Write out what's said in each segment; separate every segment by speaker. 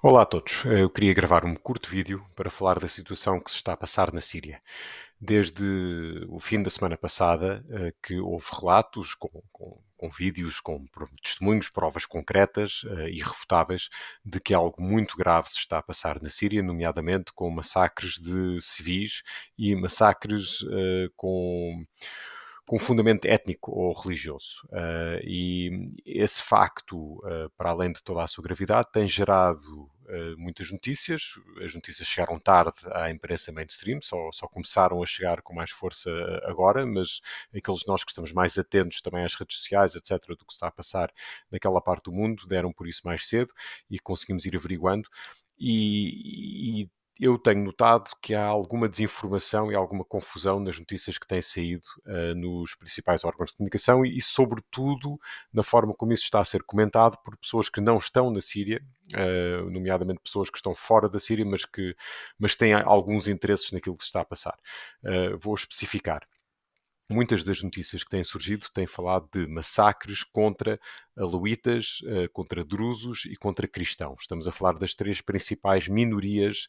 Speaker 1: Olá a todos. Eu queria gravar um curto vídeo para falar da situação que se está a passar na Síria. Desde o fim da semana passada, que houve relatos com vídeos, com testemunhos, provas concretas e irrefutáveis de que algo muito grave se está a passar na Síria, nomeadamente com massacres de civis e massacres com fundamento étnico ou religioso. E esse facto, para além de toda a sua gravidade, tem gerado muitas notícias. As notícias chegaram tarde à imprensa mainstream, só começaram a chegar com mais força agora, mas aqueles de nós que estamos mais atentos também às redes sociais, etc., do que está a passar naquela parte do mundo, deram por isso mais cedo e conseguimos ir averiguando. E eu tenho notado que há alguma desinformação e alguma confusão nas notícias que têm saído nos principais órgãos de comunicação sobretudo, na forma como isso está a ser comentado por pessoas que não estão na Síria, nomeadamente pessoas que estão fora da Síria, mas têm alguns interesses naquilo que se está a passar. Vou especificar. Muitas das notícias que têm surgido têm falado de massacres contra alauítas, contra drusos e contra cristãos. Estamos a falar das três principais minorias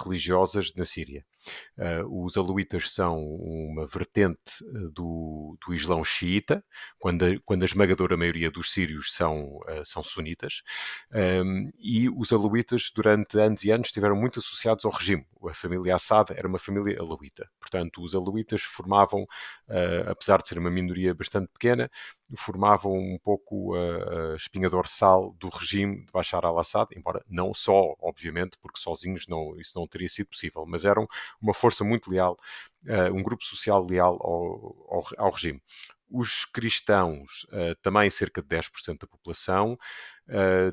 Speaker 1: religiosas na Síria. Os alauítas são uma vertente do Islão xiita, quando a esmagadora maioria dos sírios são sunitas, e os alauítas durante anos e anos estiveram muito associados ao regime. A família Assad era uma família alauíta. Portanto, os alauítas formavam, apesar de ser uma minoria bastante pequena, formavam um pouco a espinha dorsal do regime de Bashar al-Assad, embora não só, obviamente, porque sozinhos isso não teria sido possível, mas eram uma força muito leal, um grupo social leal ao regime. Os cristãos, também cerca de 10% da população,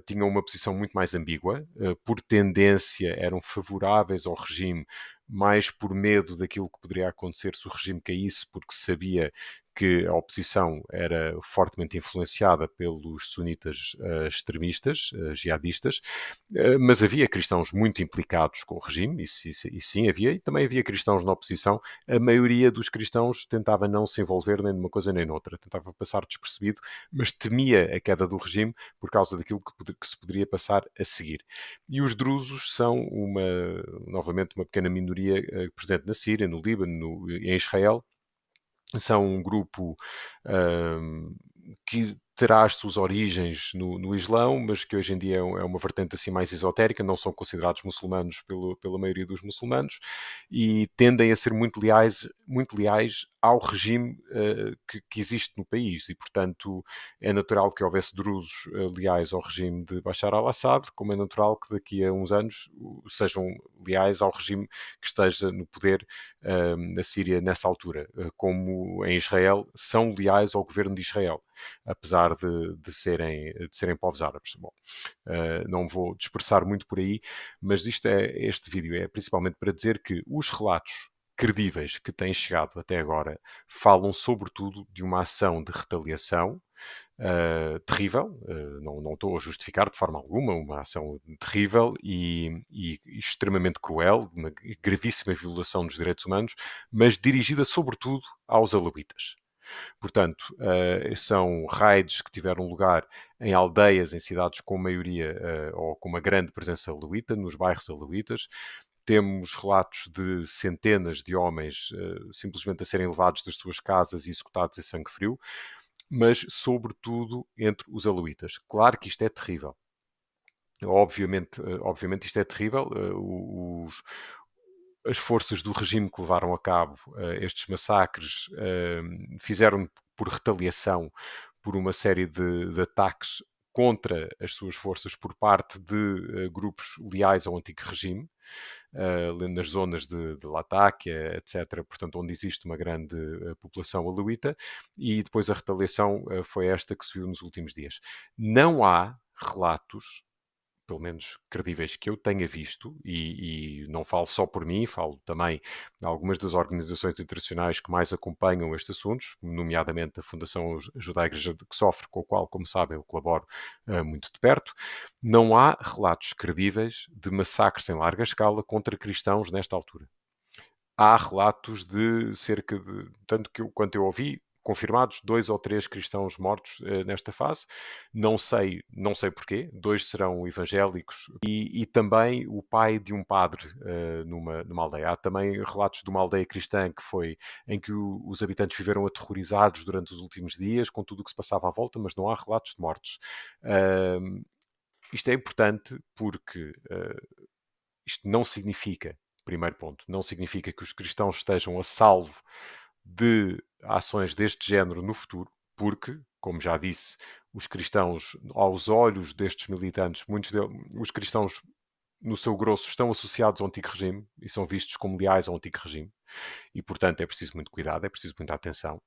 Speaker 1: tinham uma posição muito mais ambígua. Por tendência, eram favoráveis ao regime, mais por medo daquilo que poderia acontecer se o regime caísse, porque sabia que a oposição era fortemente influenciada pelos sunitas extremistas, jihadistas, mas havia cristãos muito implicados com o regime, e sim havia, e também havia cristãos na oposição. A maioria dos cristãos tentava não se envolver nem numa coisa nem noutra, tentava passar despercebido, mas temia a queda do regime por causa daquilo que se poderia passar a seguir. E os drusos são novamente uma pequena minoria presente na Síria, no Líbano, em Israel. São um grupo um, que terá as suas origens no Islão, mas que hoje em dia é uma vertente assim mais esotérica, não são considerados muçulmanos pela maioria dos muçulmanos e tendem a ser muito leais ao regime que existe no país e, portanto, é natural que houvesse drusos leais ao regime de Bashar al-Assad, como é natural que daqui a uns anos sejam leais ao regime que esteja no poder na Síria nessa altura, como em Israel são leais ao governo de Israel, apesar de serem povos árabes. Bom, não vou dispersar muito por aí, mas este vídeo é principalmente para dizer que os relatos credíveis que têm chegado até agora falam sobretudo de uma ação de retaliação terrível, não estou a justificar de forma alguma, uma ação terrível e extremamente cruel, uma gravíssima violação dos direitos humanos, mas dirigida sobretudo aos alauítas. Portanto, são raids que tiveram lugar em aldeias, em cidades com maioria ou com uma grande presença alauíta, nos bairros alauítas. Temos relatos de centenas de homens simplesmente a serem levados das suas casas e executados em sangue frio, mas sobretudo entre os alauítas. Claro que isto é terrível. Obviamente isto é terrível. As forças do regime que levaram a cabo estes massacres fizeram por retaliação por uma série de ataques contra as suas forças por parte de grupos leais ao antigo regime, nas zonas de Latáquia, etc., portanto, onde existe uma grande população alauíta, e depois a retaliação foi esta que se viu nos últimos dias. Não há relatos, pelo menos credíveis, que eu tenha visto, e não falo só por mim, falo também de algumas das organizações internacionais que mais acompanham estes assuntos, nomeadamente a Fundação Ajuda à Igreja que Sofre, com a qual, como sabem, eu colaboro muito de perto. Não há relatos credíveis de massacres em larga escala contra cristãos nesta altura. Há relatos de cerca de, tanto que quanto eu ouvi, confirmados 2 ou 3 cristãos mortos nesta fase. Não sei porquê. 2 serão evangélicos e também o pai de um padre numa aldeia. Há também relatos de uma aldeia cristã em que os habitantes viveram aterrorizados durante os últimos dias com tudo o que se passava à volta, mas não há relatos de mortes. Isto é importante porque isto não significa, primeiro ponto, não significa que os cristãos estejam a salvo de ações deste género no futuro, porque, como já disse, os cristãos, aos olhos destes militantes, os cristãos, no seu grosso, estão associados ao antigo regime e são vistos como leais ao antigo regime. E, portanto, é preciso muito cuidado, é preciso muita atenção.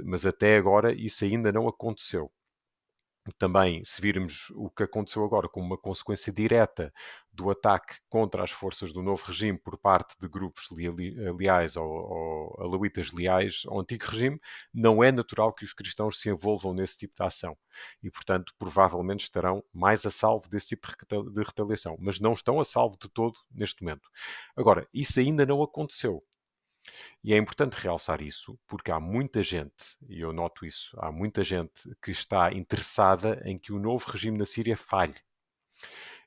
Speaker 1: Mas até agora isso ainda não aconteceu. Também, se virmos o que aconteceu agora como uma consequência direta do ataque contra as forças do novo regime por parte de grupos leais ou alauítas leais ao antigo regime, não é natural que os cristãos se envolvam nesse tipo de ação. E, portanto, provavelmente estarão mais a salvo desse tipo de retaliação. Mas não estão a salvo de todo neste momento. Agora, isso ainda não aconteceu. E é importante realçar isso, porque há muita gente, e eu noto isso, há muita gente que está interessada em que o novo regime na Síria falhe.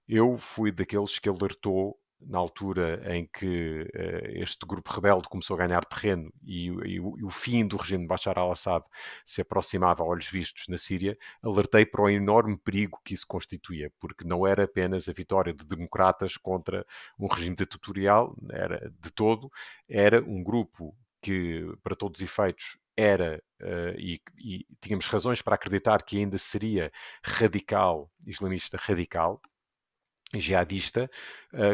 Speaker 1: Eu fui daqueles que alertou na altura em que este grupo rebelde começou a ganhar terreno e o fim do regime de Bashar al-Assad se aproximava a olhos vistos na Síria, alertei para o enorme perigo que isso constituía, porque não era apenas a vitória de democratas contra um regime ditatorial, era um grupo que, para todos os efeitos, era, e tínhamos razões para acreditar que ainda seria radical, islamista radical, jihadista,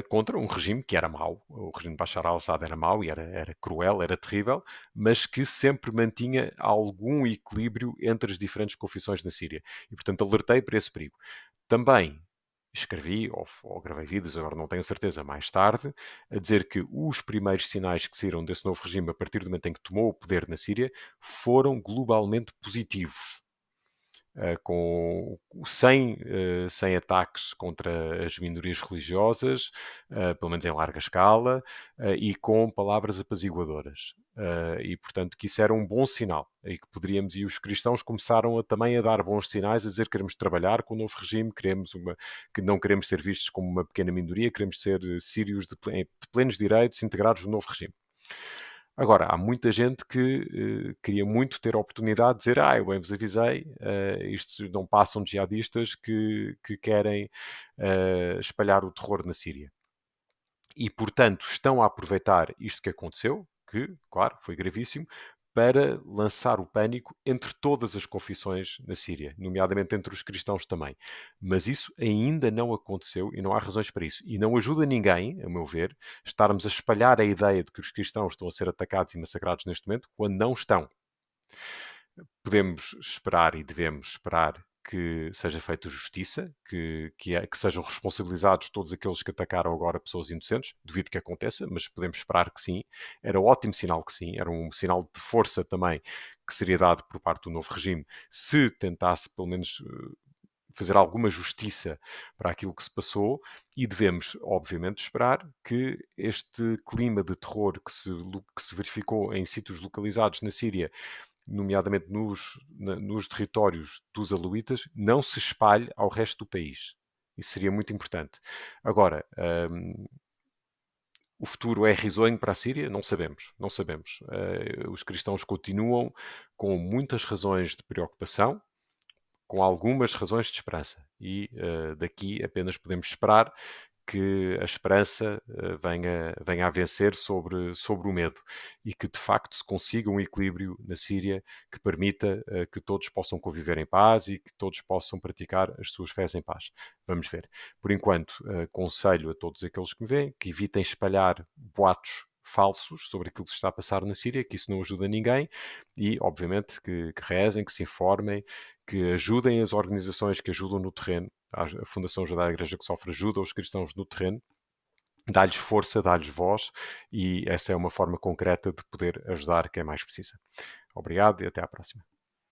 Speaker 1: contra um regime que era mau. O regime de Bashar al-Assad era mau e era cruel, era terrível, mas que sempre mantinha algum equilíbrio entre as diferentes confissões na Síria. E, portanto, alertei para esse perigo. Também escrevi, ou gravei vídeos, agora não tenho certeza, mais tarde, a dizer que os primeiros sinais que saíram desse novo regime a partir do momento em que tomou o poder na Síria foram globalmente positivos. Sem ataques contra as minorias religiosas, pelo menos em larga escala, e com palavras apaziguadoras. E, portanto, que isso era um bom sinal. E os cristãos começaram também a dar bons sinais, a dizer que queremos trabalhar com o novo regime, que não queremos ser vistos como uma pequena minoria, queremos ser sírios de plenos direitos integrados no novo regime. Agora, há muita gente que queria muito ter a oportunidade de dizer eu bem vos avisei, isto não passam de jihadistas que querem espalhar o terror na Síria. E, portanto, estão a aproveitar isto que aconteceu, que, claro, foi gravíssimo, para lançar o pânico entre todas as confissões na Síria, nomeadamente entre os cristãos também. Mas isso ainda não aconteceu e não há razões para isso. E não ajuda ninguém, a meu ver, estarmos a espalhar a ideia de que os cristãos estão a ser atacados e massacrados neste momento, quando não estão. Podemos esperar e devemos esperar que seja feita justiça, que sejam responsabilizados todos aqueles que atacaram agora pessoas inocentes. Duvido que aconteça, mas podemos esperar que sim. Era ótimo sinal que sim, era um sinal de força também que seria dado por parte do novo regime se tentasse pelo menos fazer alguma justiça para aquilo que se passou, e devemos, obviamente, esperar que este clima de terror que se verificou em sítios localizados na Síria, nomeadamente nos territórios dos alauítas, não se espalhe ao resto do país. Isso seria muito importante. Agora, o futuro é risonho para a Síria? Não sabemos, não sabemos. Os cristãos continuam com muitas razões de preocupação, com algumas razões de esperança. E daqui apenas podemos esperar que a esperança venha a vencer sobre o medo e que de facto se consiga um equilíbrio na Síria que permita que todos possam conviver em paz e que todos possam praticar as suas fés em paz. Vamos ver. Por enquanto, aconselho a todos aqueles que me veem que evitem espalhar boatos falsos sobre aquilo que se está a passar na Síria, que isso não ajuda ninguém e, obviamente, que rezem, que se informem, que ajudem as organizações que ajudam no terreno. A Fundação Judaica da Igreja que Sofre ajuda os cristãos no terreno, dá-lhes força, dá-lhes voz, e essa é uma forma concreta de poder ajudar quem mais precisa. Obrigado e até à próxima.